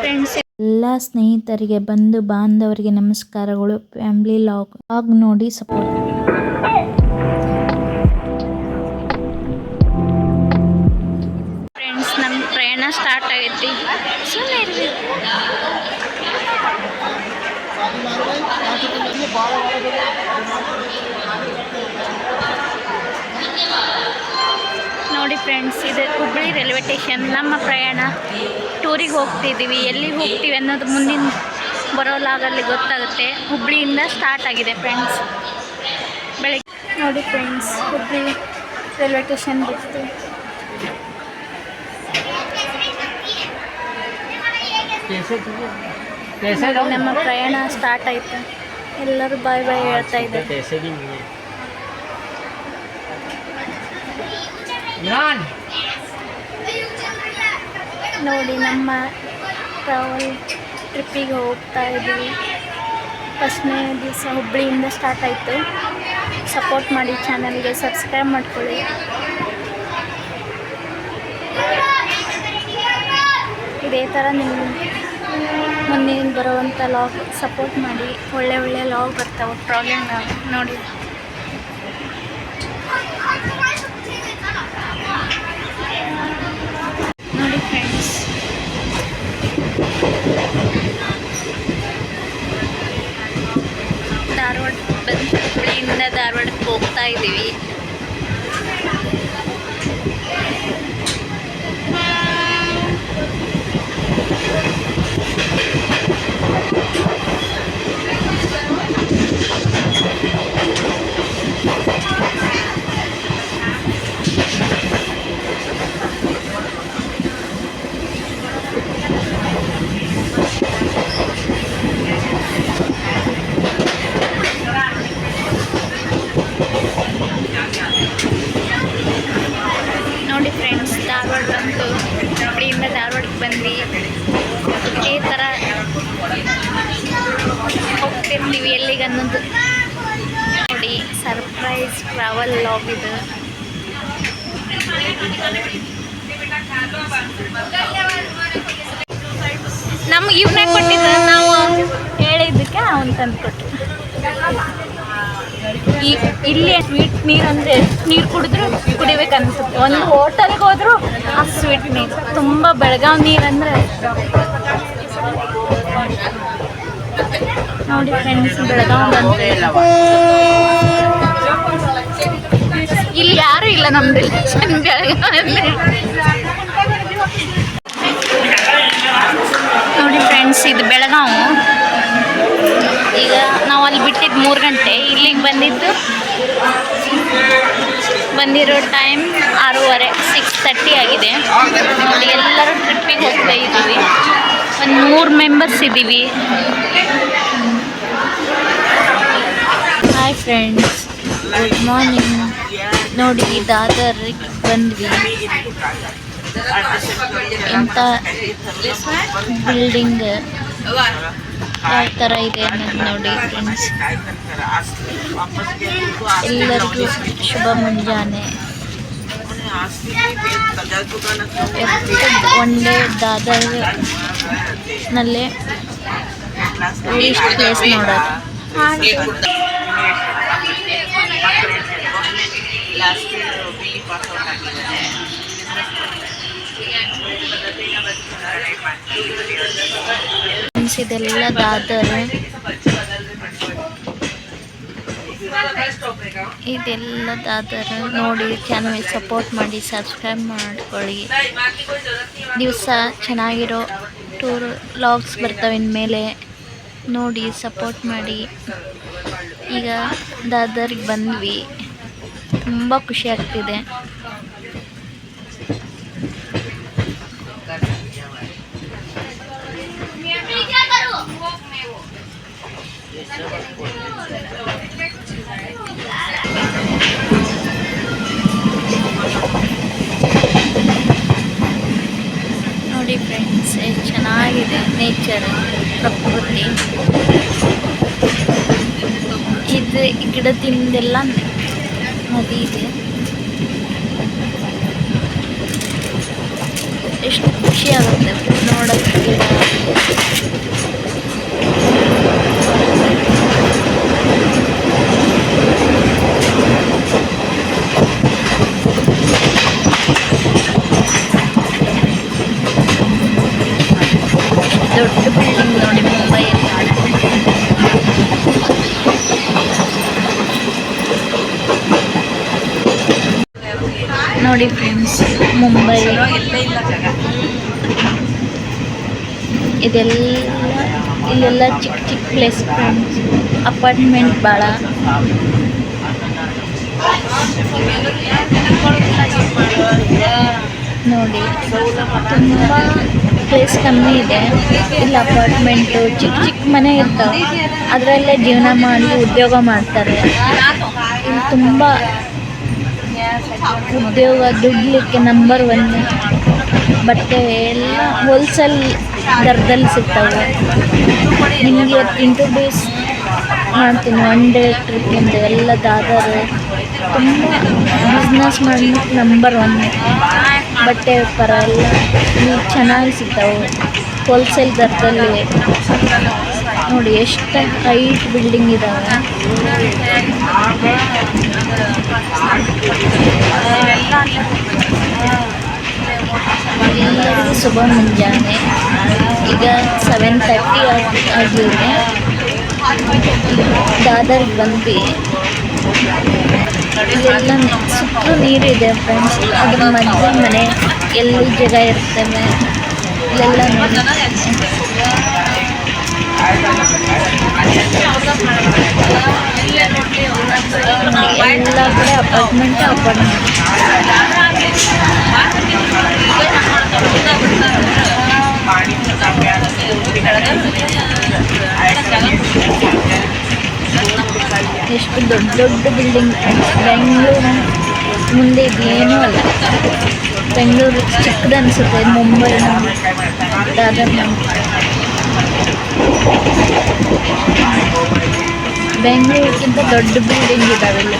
Friends, ಎಲ್ಲ ಸ್ನೇಹಿತರಿಗೆ ಬಂಧು ಬಾಂಧವರಿಗೆ ನಮಸ್ಕಾರಗಳು. ಫ್ಯಾಮಿಲಿ ಲಾಗ್ ನೋಡಿ ಸಪೋರ್ಟ್. ಫ್ರೆಂಡ್ಸ್, ನಮ್ಮ ಪ್ರಯಾಣ ಸ್ಟಾರ್ಟ್ ಆಗೈತಿ. ನೋಡಿ ಫ್ರೆಂಡ್ಸ್, ಇದು ಹುಬ್ಬಳ್ಳಿ ರೈಲ್ವೆ ಸ್ಟೇಷನ್. ನಮ್ಮ ಪ್ರಯಾಣ ಟೂರಿಗೆ ಹೋಗ್ತಿದ್ದೀವಿ. ಎಲ್ಲಿಗೆ ಹೋಗ್ತೀವಿ ಅನ್ನೋದು ಮುಂದಿನ ಬರೋ ಲಾಗಲ್ಲಿ ಗೊತ್ತಾಗುತ್ತೆ. ಹುಬ್ಬಳ್ಳಿಯಿಂದ ಸ್ಟಾರ್ಟ್ ಆಗಿದೆ ಫ್ರೆಂಡ್ಸ್. ಬೆಳಗ್ಗೆ ನೋಡಿ ಫ್ರೆಂಡ್ಸ್, ಹುಬ್ಬಳ್ಳಿ ರೈಲ್ವೆ ಸ್ಟೇಷನ್ ಬಿಟ್ಟು ನಮ್ಮ ಪ್ರಯಾಣ ಸ್ಟಾರ್ಟ್ ಆಯಿತು. ಎಲ್ಲರೂ ಬಾಯ್ ಬಾಯ್ ಹೇಳ್ತಾ ಇದ್ದಾರೆ. ನೋಡಿ, ನಮ್ಮ ಟ್ರಾವೆಲ್ ಟ್ರಿಪ್ಪಿಗೆ ಹೋಗ್ತಾ ಇದ್ದೀವಿ. ಫಸ್ಟ್ನೇ ದಿವಸ ಹುಬ್ಬಳ್ಳಿಯಿಂದ ಸ್ಟಾರ್ಟ್ ಆಯಿತು. ಸಪೋರ್ಟ್ ಮಾಡಿ, ಚಾನಲ್ಗೆ ಸಬ್ಸ್ಕ್ರೈಬ್ ಮಾಡ್ಕೊಳ್ಳಿ. ಇದೇ ಥರ ನಿಮ್ಮ ಮುಂದಿನ ಬರುವಂಥ ಲಾಗ್ ಸಪೋರ್ಟ್ ಮಾಡಿ. ಒಳ್ಳೆ ಲಾಗ್ ಬರ್ತಾವೆ ಟ್ರಾವೆಲಿಂಗ್ ನೋಡಿ. ನೋಡಿ ಫ್ರೆಂಡ್ಸ್, ಧಾರವಾಡ ಹುಬ್ಬಳ್ಳಿಯಿಂದ ಧಾರವಾಡಕ್ಕೆ ಹೋಗ್ತಾ ಇದ್ದೀವಿ. ನೋಡಿ ಫ್ರೆಂಡ್ಸ್, ಧಾರವಾಡ ಬಂತು. ಹುಬ್ಬಳ್ಳಿಯಿಂದ ಧಾರವಾಡಕ್ಕೆ ಬಂದ್ವಿ. ಇದೇ ಥರ ಹೋಗ್ತಿರ್ತೀವಿ ಎಲ್ಲಿಗೆ ಅನ್ನೋದು ನೋಡಿ. ಸರ್ಪ್ರೈಸ್ ಟ್ರಾವೆಲ್ ಲಾಗ್ ಇದು. ನಮ್ಗೆ ಇವನ್ನೇ ಕೊಟ್ಟಿದ್ದು, ನಾವು ಹೇಳಿದ್ದಕ್ಕೆ ಅವನು ತಂದು ಕೊಟ್ಟು. ಇಲ್ಲಿ ಸ್ವೀಟ್ ನೀರು ಅಂದರೆ ನೀರು ಕುಡಿಬೇಕು ಅನಿಸುತ್ತೆ. ಒಂದು ಹೋಟೆಲ್ಗೆ ಹೋದರೂ ಆ ಸ್ವೀಟ್ ನೀರು ತುಂಬ. ಬೆಳಗಾವಿ ನೀರು ಅಂದರೆ ನೋಡಿ ಫ್ರೆಂಡ್ಸ್, ಬೆಳಗಾವಿ ಬಂದರೆ ಇಲ್ಲಿ ಯಾರೂ ಇಲ್ಲ ನಮ್ಮ ರಿಲೇಷನ್ ಬೆಳಗಾವಿಯಲ್ಲಿ. ನೋಡಿ ಫ್ರೆಂಡ್ಸ್, ಇದು ಬೆಳಗಾವಿ. ಈಗ ನಾವು ಅಲ್ಲಿ ಬಿಟ್ಟಿದ್ದು 3 ಗಂಟೆ, ಇಲ್ಲಿಗೆ ಬಂದಿರೋ ಟೈಮ್ 6:30, 6:30 ಆಗಿದೆ. ನೋಡಿ, ಎಲ್ಲರೂ ಟ್ರಿಪ್ಪಿಗೆ ಹೋಗ್ತಾ ಇದ್ದೀವಿ. ಒಂದು 3 ಮೆಂಬರ್ಸ್ ಇದ್ದೀವಿ. Hi friends, good morning. ನೋಡಿ, ದಾದರ್ಗೆ ಬಂದ್ವಿ. ಇಂಥ ಬಿಲ್ಡಿಂಗ್ ಯಾವ ಥರ ಇದೆ ಅನ್ನೋದು ನೋಡಿ ಫ್ರೆಂಡ್ಸ್. ಎಲ್ಲರಿಗೂ ಶುಭ ಮುಂಜಾನೆ. ಒನ್ ಡೇ ದಾದರ್ನಲ್ಲೇ ಟೂರಿಸ್ಟ್ ಪ್ಲೇಸ್ ನೋಡೋದು. ಇದೆಲ್ಲ ದಾದರ್. ಇದೆಲ್ಲ ದಾದರ್ ನೋಡಿ. ಚಾನಲ್ ಸಪೋರ್ಟ್ ಮಾಡಿ, ಸಬ್ಸ್ಕ್ರೈಬ್ ಮಾಡ್ಕೊಳ್ಳಿ. ದಿವಸ ಚೆನ್ನಾಗಿರೋ ಟೂರ್ ಲಾಗ್ಸ್ ಬರ್ತವೆ ಇನ್ಮೇಲೆ. ನೋಡಿ, ಸಪೋರ್ಟ್ ಮಾಡಿ. ಈಗ ದಾದರ್ಗೆ ಬಂದ್ವಿ. ತುಂಬ ಖುಷಿ ಆಗ್ತಿದೆ. ನೋಡಿ ಫ್ರೆಂಡ್ಸ್, ಎಷ್ಟು ಚೆನ್ನಾಗಿದೆ ನೇಚರ್, ಪ್ರಕೃತಿ. ಇದು ಗಿಡದಿಂದೆಲ್ಲ ನದಿ ಇದೆ. ಎಷ್ಟು ಖುಷಿ ಆಗುತ್ತೆ ನೋಡೋಕ್ಕೆ. ದೊಡ್ಡ ಬಿಲ್ಡಿಂಗ್ ನೋಡಿ ಮುಂಬೈಯಲ್ಲಿ. ನೋಡಿ ಫ್ರೆಂಡ್ಸ್, ಮುಂಬೈ ಇದೆಲ್ಲ ಇಲ್ಲೆಲ್ಲ ಚಿಕ್ಕ ಚಿಕ್ಕ ಪ್ಲೇಸ್ ಫ್ರೆಂಡ್ಸ್, ಅಪಾರ್ಟ್ಮೆಂಟ್ ಭಾಳ. ನೋಡಿ ತುಂಬ ಪ್ಲೇಸ್ ಕಮ್ಮಿ ಇದೆ. ಇಲ್ಲಿ ಅಪಾರ್ಟ್ಮೆಂಟು ಚಿಕ್ಕ ಚಿಕ್ಕ ಮನೆ ಇರ್ತಾವೆ, ಅದರಲ್ಲೇ ಜೀವನ ಮಾಡಿ ಉದ್ಯೋಗ ಮಾಡ್ತಾರೆ. ಇಲ್ಲಿ ತುಂಬ ಉದ್ಯೋಗ ದುಡ್ಲಿಕ್ಕೆ ನಂಬರ್ 1. ಬಟ್ಟೆ ಎಲ್ಲ ಹೋಲ್ಸೇಲ್ ದರದಲ್ಲಿ ಸಿಗ್ತವೆ. ನಿಮಗೆ ಇಂಟ್ರೊಡ್ಯೂಸ್ ಮಾಡ್ತೀನಿ ಒನ್ ಡೇ ಟ್ರಿಪ್ಪಿಂದ ಎಲ್ಲ ದಾದರ್. ತುಂಬ ಬಿಸ್ನೆಸ್ ಮಾಡಲಿಕ್ಕೆ ನಂಬರ್ 1. ಬಟ್ಟೆ ವ್ಯಾಪಾರ ಎಲ್ಲ ಇಲ್ಲಿ ಚೆನ್ನಾಗಿ ಸಿಗ್ತಾವೆ ಹೋಲ್ಸೇಲ್ ದರದಲ್ಲಿ. ನೋಡಿ ಎಷ್ಟು ಹೈಟ್ ಬಿಲ್ಡಿಂಗ್ ಇದ್ದಾವೆ. ಎಲ್ಲರಿಗೂ ಶುಭ ಮುಂಜಾನೆ. ಈಗ 7:30 ಆಗಿದೆ. ದಾದರ್ಗೆ ಬಂದ್ವಿ. ಇಲ್ಲೆಲ್ಲ ಸುತ್ತಲೂ ನೀರಿದೆ ಫ್ರೆಂಡ್ಸ್. ಅದ್ರ ಮಧ್ಯೆ ಮನೆ ಎಲ್ಲಿ ಜಾಗ ಇರ್ತವೆ ಇಲ್ಲೆಲ್ಲ ನೋಡಿ. ಎಲ್ಲ ಕಡೆ ಅಪಾರ್ಟ್ಮೆಂಟ್. ಎಷ್ಟು ದೊಡ್ಡ ದೊಡ್ಡ ಬಿಲ್ಡಿಂಗ್. ಬೆಂಗಳೂರು ಮುಂದೆ ಇದೇನೂ ಅಲ್ಲ. ಬೆಂಗಳೂರು ಚಿಕ್ಕದನ್ಸುತ್ತೆ, ಮುಂಬೈನ ದಾದರ್ನ. ಬೆಂಗಳೂರಿಗಿಂತ ದೊಡ್ಡ ಬಿಲ್ಡಿಂಗ್ ಇದ್ದಾವೆ ಇಲ್ಲಿ.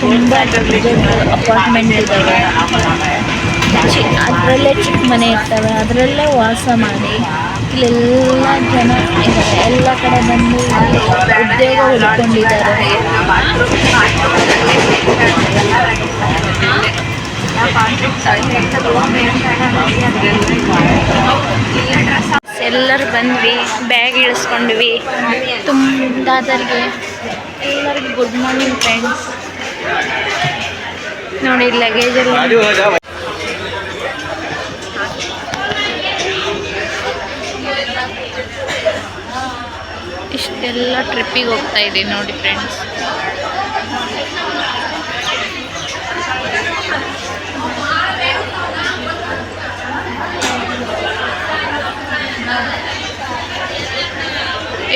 ತುಂಬ ದೊಡ್ಡ ದೊಡ್ಡ ಅಪಾರ್ಟ್ಮೆಂಟ್ ಇದ್ದಾವೆ. ಅದರಲ್ಲೇ ಚಿಕ್ಕ ಮನೆ ಇರ್ತವೆ, ಅದರಲ್ಲೇ ವಾಸ ಮಾಡಿ ಇಲ್ಲೆಲ್ಲ ಜನ ಇದ್ದಾರೆ. ಎಲ್ಲ ಕಡೆ ಬಂದು ಉದ್ಯೋಗ ಹುಡ್ಕೊಂಡಿದ್ದಾರೆ. ಎಲ್ಲರೂ ಬಂದ್ವಿ, ಬ್ಯಾಗ್ ಇಳಿಸ್ಕೊಂಡ್ವಿ. ದಾದರ್ಗೆ ಎಲ್ಲರಿಗೂ ಗುಡ್ ಮಾರ್ನಿಂಗ್ ಫ್ರೆಂಡ್ಸ್. ನೋಡಿ ಲಗೇಜ್ ಎಲ್ಲ ಇಷ್ಟೆಲ್ಲ ಟ್ರಿಪ್ಪಿಗೆ ಹೋಗ್ತಾ ಇದ್ದೀವಿ ನೋಡಿ ಫ್ರೆಂಡ್ಸ್.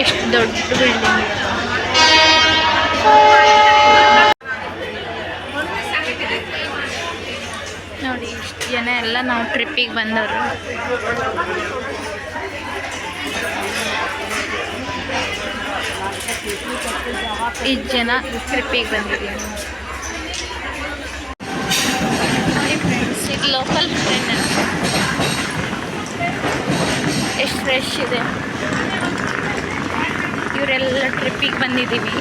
ಎಷ್ಟು ದೊಡ್ಡ ಬಿಲ್ಡಿಂಗ್. ನೋಡಿ ಇಷ್ಟು ಜನ ಎಲ್ಲ ನಾವು ಟ್ರಿಪ್ಪಿಗೆ ಬಂದವರು. ಇಷ್ಟು ಜನ ಟ್ರಿಪ್ಪಿಗೆ ಬಂದಿದ್ದೀವಿ. ನೋಡಿ ಫ್ರೆಂಡ್ಸ್, ಇದು ಲೋಕಲ್ ಟ್ರೈನ್. ಎಷ್ಟು ಫ್ರೆಶ್ ಇದೆ. ಇವರೆಲ್ಲ ಟ್ರಿಪ್ಪಿಗೆ ಬಂದಿದ್ದೀವಿ.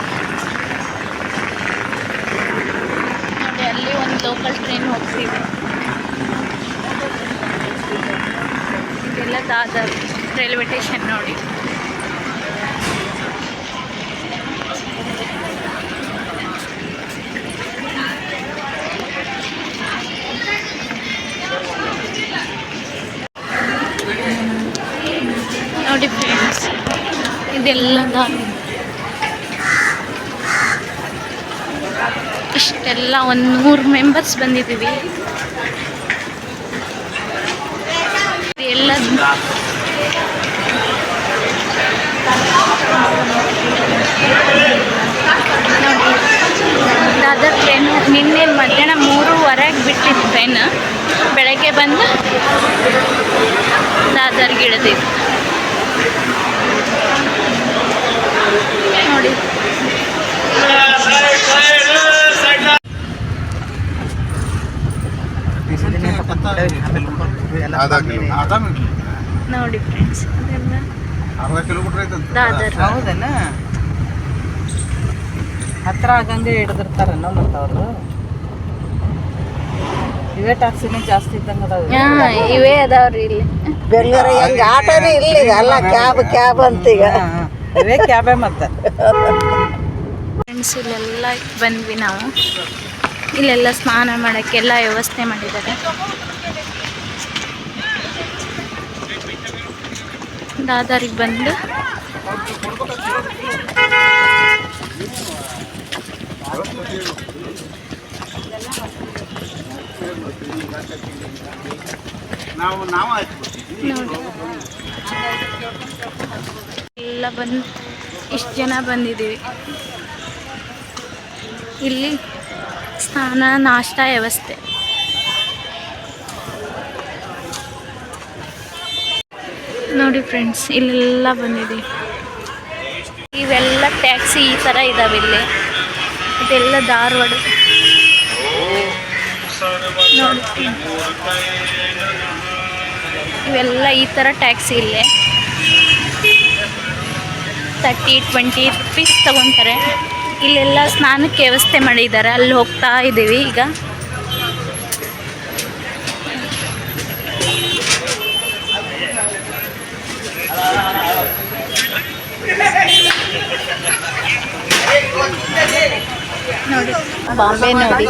ನೋಡಿ ಅಲ್ಲಿ ಒಂದು ಲೋಕಲ್ ಟ್ರೈನ್ ಹೋಗ್ತೀವಿ. ಇದೆಲ್ಲ ದಾದರ್ ರೈಲ್ವೆ ಸ್ಟೇಷನ್ ನೋಡಿ. ನೋಡಿ ಫ್ರೆಂಡ್ಸ್, ಇದೆಲ್ಲ ದಾರಿ. ಇಷ್ಟೆಲ್ಲ 100 ಮೆಂಬರ್ಸ್ ಬಂದಿದ್ದೀವಿ. ಎಲ್ಲ ನೋಡಿ ದಾದರ್ ಟ್ರೈನ್ ನಿನ್ನೆ ಮಧ್ಯಾಹ್ನ 3:15 ಬಿಟ್ಟಿದ್ದು ಟ್ರೈನ್. ಬೆಳಗ್ಗೆ ಬಂದು ದಾದರ್ಗೆ ಇಳಿದಿದ್ದು ನೋಡಿ. ನೋಡಿ ಫ್ರೆಂಡ್ಸ್, ದಾದರ್ ಹೌದನ ಹತ್ರ ಆಗಂಗೆ ಹಿಡಿದಿರ್ತಾರಲ್ಲ ಮತ್ತು ಅವರು ಇವೇ ಟ್ಯಾಕ್ಸಿನೇ ಜಾಸ್ತಿ ಇದ್ದಂಗೆ ಅದಾವೆ. ಇವೇ ಅದಾವ್ರಿ ಇಲ್ಲಿ. ಬೆಂಗಳೂರು ಹೆಂಗೆ ಆಟೋನೇ ಇಲ್ಲ ಈಗ, ಎಲ್ಲ ಕ್ಯಾಬ್ ಅಂತೀಗ. ಇವೇ ಕ್ಯಾಬೇ ಮತ್ತೆ. ಫ್ರೆಂಡ್ಸ್ ಇಲ್ಲೆಲ್ಲ ಬಂದ್ವಿ ನಾವು. ಇಲ್ಲೆಲ್ಲ ಸ್ನಾನ ಮಾಡೋಕ್ಕೆಲ್ಲ ವ್ಯವಸ್ಥೆ ಮಾಡಿದ್ದಾರೆ. ದಾದರಿಗೆ ಬಂದು ಎಲ್ಲ ಬಂದು ಇಷ್ಟು ಜನ ಬಂದಿದ್ದೀವಿ. ಇಲ್ಲಿ ಸ್ನಾನ ನಾಷ್ಟ ವ್ಯವಸ್ಥೆ. ನೋಡಿ ಫ್ರೆಂಡ್ಸ್, ಇಲ್ಲೆಲ್ಲ ಬಂದಿದ್ದೀವಿ. ಇವೆಲ್ಲ ಟ್ಯಾಕ್ಸಿ ಈ ಥರ ಇದ್ದಾವೆ ಇಲ್ಲಿ. ಇದೆಲ್ಲ ಧಾರವಾಡ. ನೋಡಿ ಇವೆಲ್ಲ ಈ ಥರ ಟ್ಯಾಕ್ಸಿ ಇಲ್ಲೇ 30-20 ರುಪೀಸ್ ತಗೊತಾರೆ. ಇಲ್ಲೆಲ್ಲ ಸ್ನಾನಕ್ಕೆ ವ್ಯವಸ್ಥೆ ಮಾಡಿದ್ದಾರೆ. ಅಲ್ಲಿ ಹೋಗ್ತಾ ಇದ್ದೀವಿ ಈಗ. ನೋಡಿ ಬಾಂಬೆ ನೋಡಿ.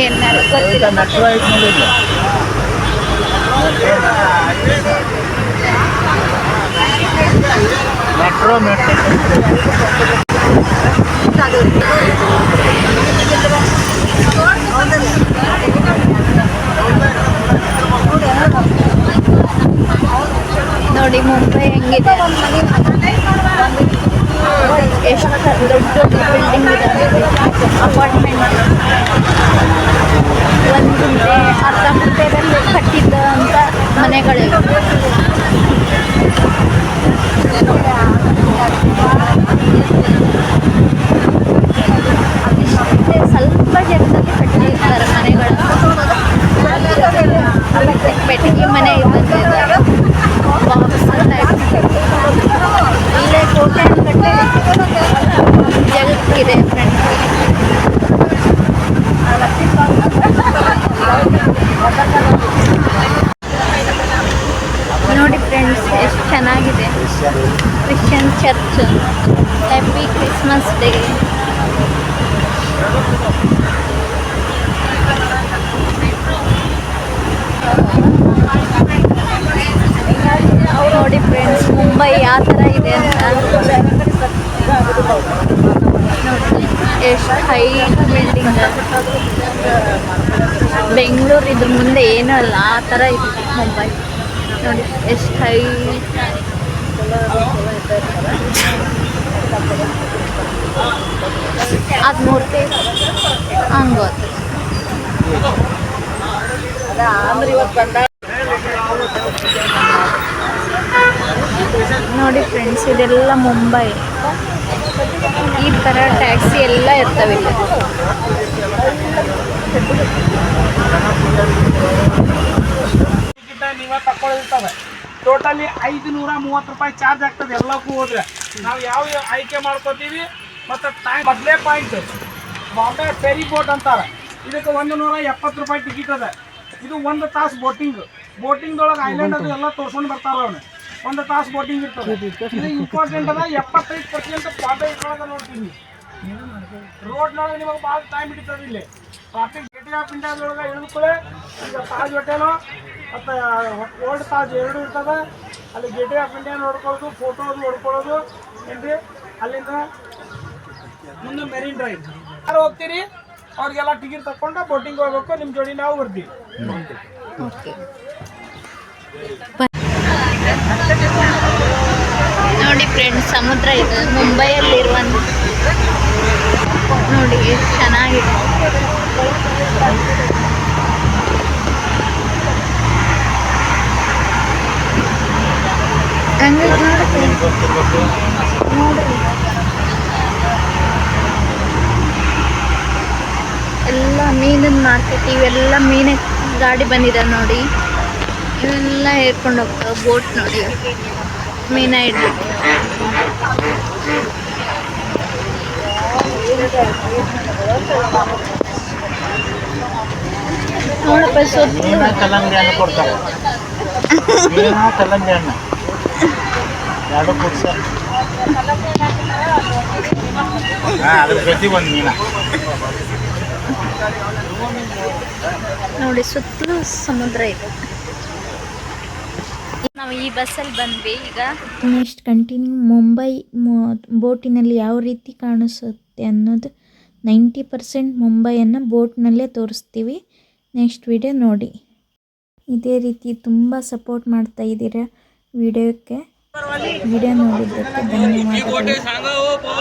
ಏನಾರು ಗೊತ್ತಿಲ್ಲ. ನೋಡಿ ಮುಂಬೈ ಹೆಂಗಿದೆ. ಎಷ್ಟು ದೊಡ್ಡ ಬಿಲ್ಡಿಂಗ್ ಇದೆ. ಅಪಾರ್ಟ್ಮೆಂಟ್ ಒಂದು ಗುಂಟೆ ಅರ್ಧ ಗುಂಟೆದಲ್ಲಿ ಕಟ್ಟಿದ್ದ ಅಂತ ಮನೆಗಳಿವೆ. ಸ್ವಲ್ಪ ಜಾಗದಲ್ಲಿ ಕಟ್ಟಿರ್ತಾರೆ ಮನೆಗಳು. ಪೆಟ್ಟಿಗೆ ಮನೆ ಇದ್ದಂಗೆ ಬಾಕ್ಸ್ ಟೈಪ್. ಇಲ್ಲೇ ಕೋಟೆ ಕಟ್ಟೆ ಜಗತ್ತಿದೆ ಫ್ರೆಂಡ್ಸ್. ನೋಡಿ ಫ್ರೆಂಡ್ಸ್, ಎಷ್ಟು ಚೆನ್ನಾಗಿದೆ. Christian church. Happy Christmas day. ನೋಡಿ ಫ್ರೆಂಡ್ಸ್, ಮುಂಬೈ ಯಾವ ಥರ ಇದೆ ಅಂತ. ನೋಡಿ ಎಷ್ಟು ಹೈ ಬಿಲ್ಡಿಂಗ್. ಬೆಂಗಳೂರು ಇದ್ರ ಮುಂದೆ ಏನೂ ಅಲ್ಲ, ಆ ಥರ ಇದೆ ಮುಂಬೈ. ನೋಡಿ ಎಷ್ಟು ಹೈ. ಅದು ಮೂರ್ತಿ ಹಂಗೋದು. ನೋಡಿ ಫ್ರೆಂಡ್ಸ್, ಇದೆಲ್ಲ ಮುಂಬೈ. ಈ ಥರ ಟ್ಯಾಕ್ಸಿ ಎಲ್ಲ ಇರ್ತವೆ ಇಲ್ಲಿ. ನೀವೇ ತಕ್ಕೊಳ್ಳಿರ್ತವೆ. ಟೋಟಲಿ 530 ರೂಪಾಯಿ ಚಾರ್ಜ್ ಆಗ್ತದೆ ಎಲ್ಲಕ್ಕೂ ಹೋದ್ರೆ. ನಾವು ಯಾವ ಆಯ್ಕೆ ಮಾಡ್ಕೋತೀವಿ. ಮತ್ತು ಟೈಮ್ ಮೊದಲೇ ಪಾಯಿಂಟ್ ಬಾಂಬೆ ಫೆರಿ ಬೋಟ್ ಅಂತಾರೆ. ಇದಕ್ಕೆ 170 ರೂಪಾಯಿ ಟಿಕೆಟ್ ಅದ. ಇದು 1 ತಾಸು ಬೋಟಿಂಗ್ದೊಳಗೆ ಐಲ್ಯಾಂಡ್ ಅದು ಎಲ್ಲ ತೋರ್ಸ್ಕೊಂಡು ಬರ್ತಾರ. ಅವನು 1 ತಾಸು ಬೋಟಿಂಗ್ ಇರ್ತದೆ. ಇದು ಇಂಪಾರ್ಟೆಂಟ್ ಅದ. 75% ಬಾಂಬೆ ಇಟ್ಕೊಳಗೆ ನೋಡ್ತೀವಿ. ರೋಡ್ನೊಳಗೆ ನಿಮಗೆ ಭಾಳ ಟೈಮ್ ಹಿಡಿತದೆ. ಇಲ್ಲಿ ಟ್ರಾಫಿಕ್ ಗೇಟ್ ಆಫ್ ಇಂಡಿಯಾದೊಳಗೆ ಇಳಿದುಕೊಳ್ಳೆ. ಈಗ ತಾಜ್ ಹೋಟೆಲು ಮತ್ತು ಓಲ್ಡ್ ತಾಜ್ ಎರಡು ಇರ್ತದೆ. ಅಲ್ಲಿ ಗೇಟ್ ಆಫ್ ಇಂಡಿಯಾ ನೋಡ್ಕೊಳ್ಳೋದು, ಫೋಟೋ ಅದು ಹೊಡ್ಕೊಳ್ಳೋದು ಏನ್ರಿ. ಅಲ್ಲಿಂದ ಮುಂದೆ ಮೆರಿನ್ ಡ್ರೈವ್. ಯಾರು ಹೋಗ್ತೀರಿ ಅವ್ರಿಗೆಲ್ಲ ಟಿಕೆಟ್ ತಗೊಂಡು ಬೋಟಿಂಗ್ ಹೋಗ್ಬೇಕು. ನಿಮ್ಮ ಜೋಡಿ ನಾವು ಬರ್ತೀವಿ. ನೋಡಿ ಫ್ರೆಂಡ್ಸ್, ಸಮುದ್ರ ಇದೆ ಮುಂಬೈಯಲ್ಲಿರುವಂಥ. ನೋಡಿ ಎಷ್ಟು ಚೆನ್ನಾಗಿದೆ. ನೋಡ್ರಿ ಎಲ್ಲ ಮೀನಿನ ಮಾರ್ಕೆಟ್. ಇವೆಲ್ಲ ಮೀನಿನ ಗಾಡಿ ಬಂದಿದೆ ನೋಡಿ. ಇವೆಲ್ಲ ಹೇರ್ಕೊಂಡು ಹೋಗ್ತಾವೆ. ಬೋಟ್ ನೋಡಿ, ಮೀನ ಇಡ್ಲಿಕ್ಕೆ. ನೋಡಪ್ಪ ಸುತ್ತಲೂ ಕಲ್ಲಂಗಡಿ ಹಣ್ಣು ಕೊಡ್ತಾರೆ ಕಲ್ಲಂಗಡಿ ಹಣ್ಣು ಎರಡು ಕುಡ್ಸ ಅದ್ರ ಜೊತೆ ಒಂದು ಮೀನ ನೋಡಿ ಸುತ್ತಲೂ ಸಮುದ್ರ ಇದೆ. ನಾವು ಈ ಬಸ್ಸಲ್ಲಿ ಬಂದ್ವಿ. ಈಗ ನೆಕ್ಸ್ಟ್ ಕಂಟಿನ್ಯೂ ಮುಂಬೈ ಬೋಟಿನಲ್ಲಿ ಯಾವ ರೀತಿ ಕಾಣಿಸುತ್ತೆ ಅನ್ನೋದು 90% ಮುಂಬೈಯನ್ನು ಬೋಟ್ನಲ್ಲೇ ತೋರಿಸ್ತೀವಿ. ನೆಕ್ಸ್ಟ್ ವಿಡಿಯೋ ನೋಡಿ. ಇದೇ ರೀತಿ ತುಂಬ ಸಪೋರ್ಟ್ ಮಾಡ್ತಾ ಇದ್ದೀರಾ ವಿಡಿಯೋಕ್ಕೆ. ವಿಡಿಯೋ ನೋಡಿದ್ದಕ್ಕೆ ಧನ್ಯವಾದಗಳು.